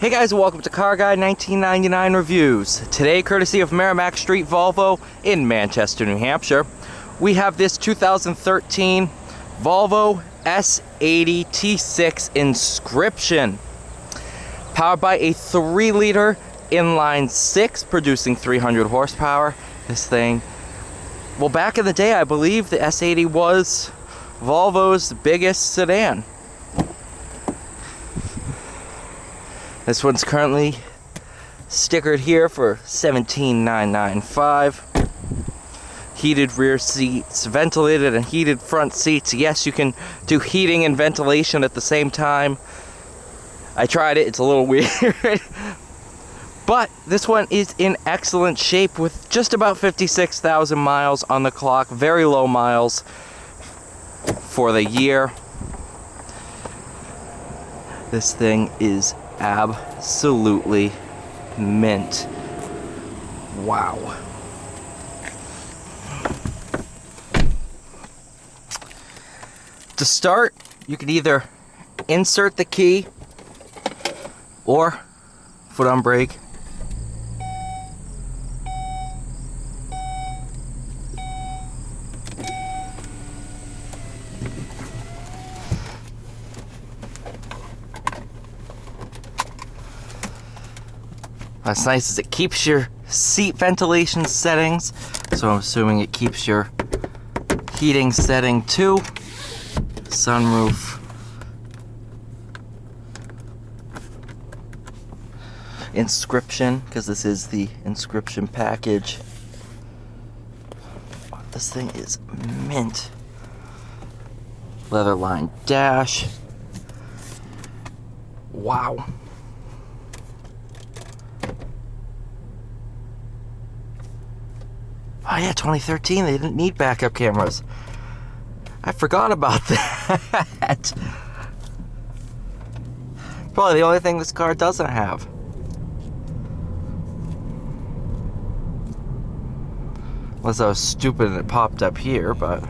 Hey guys, welcome to Car Guy 1999 Reviews. Today, courtesy of Merrimack Street Volvo in Manchester, New Hampshire, we have this 2013 Volvo S80 T6 Inscription. Powered by a 3-liter inline 6, producing 300 horsepower. This thing, well, back in the day, I believe the S80 was Volvo's biggest sedan. This one's currently stickered here for $17,995. Heated rear seats, ventilated and heated front seats. Yes, you can do heating and ventilation at the same time. I tried it, it's a little weird. But this one is in excellent shape with just about 56,000 miles on the clock. Very low miles for the year. This thing is absolutely mint. Wow. To start, you can either insert the key or foot on brake. What's nice is it keeps your seat ventilation settings, so I'm assuming it keeps your heating setting too. Sunroof. Inscription, because this is the Inscription package. This thing is mint. Leather lined dash. Wow. Oh yeah, 2013, they didn't need backup cameras. I forgot about that. Probably the only thing this car doesn't have. Unless I was stupid and it popped up here, but...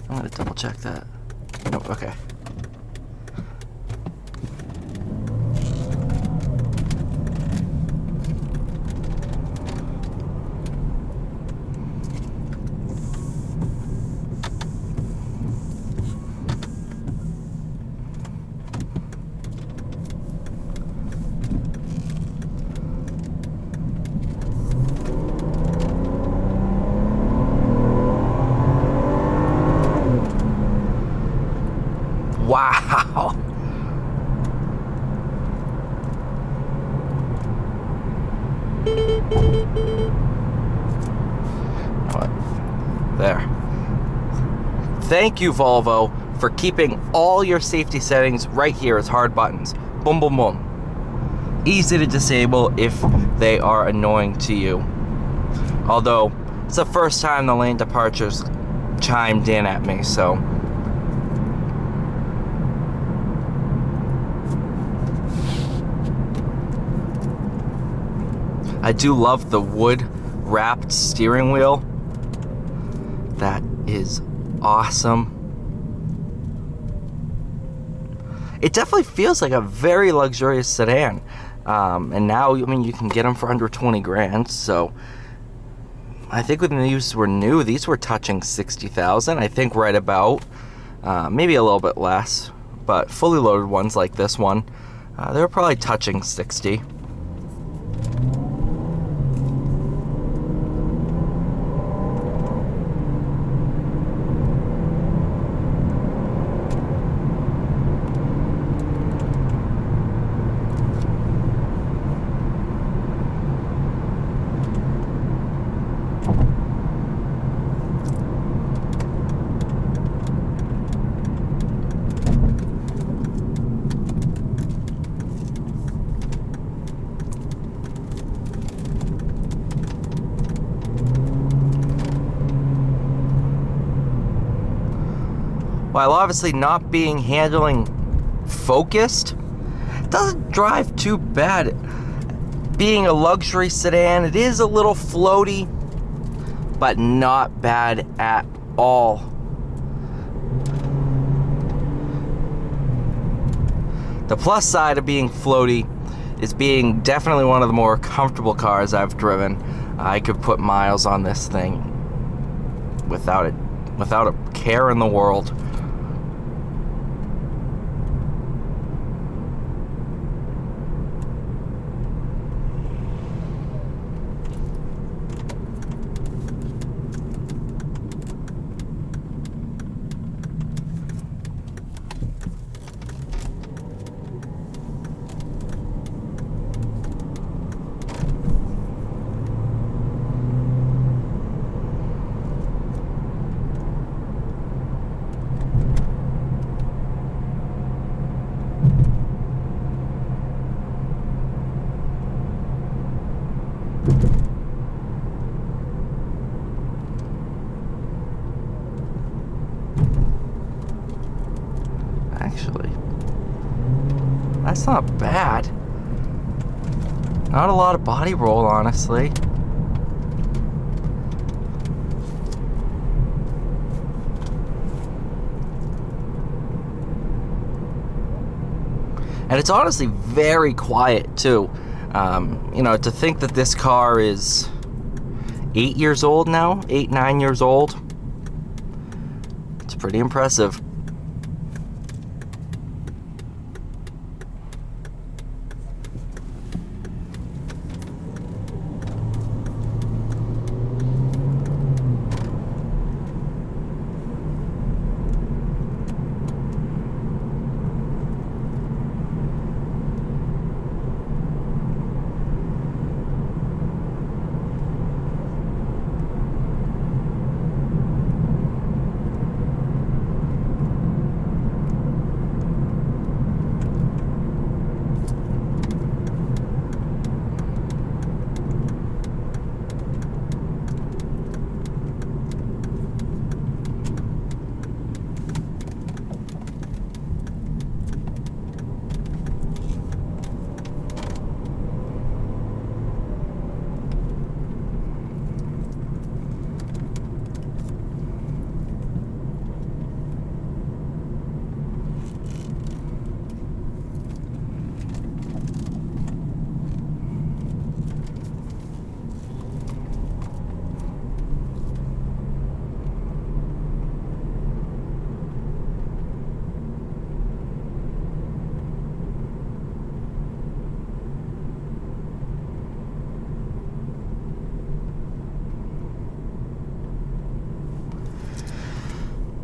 I'm gonna double check that. Nope, okay. Wow! What? There. Thank you, Volvo, for keeping all your safety settings right here as hard buttons. Boom, boom, boom. Easy to disable if they are annoying to you. Although, it's the first time the lane departures chimed in at me, so... I do love the wood-wrapped steering wheel. That is awesome. It definitely feels like a very luxurious sedan. And now, I mean, you can get them for under 20 grand. So, I think when these were new, these were touching 60,000. I think right about, maybe a little bit less. But fully loaded ones like this one, they were probably touching 60. while obviously not being handling focused, it doesn't drive too bad. Being a luxury sedan, it is a little floaty, but not bad at all. The plus side of being floaty is being definitely one of the more comfortable cars I've driven. I could put miles on this thing without a care in the world. Actually, that's not bad. Not a lot of body roll, honestly. And it's honestly very quiet too. You know, to think that this car is 8 years old now, 9 years old, it's pretty impressive.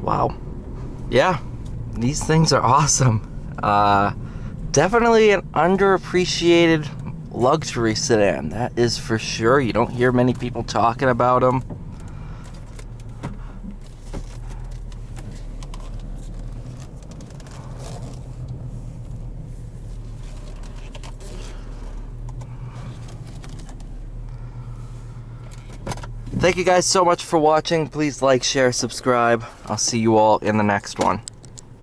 Wow. Yeah, these things are awesome. Definitely an underappreciated luxury sedan, that is for sure. You don't hear many people talking about them. Thank you guys so much for watching. Please like, share, subscribe. I'll see you all in the next one.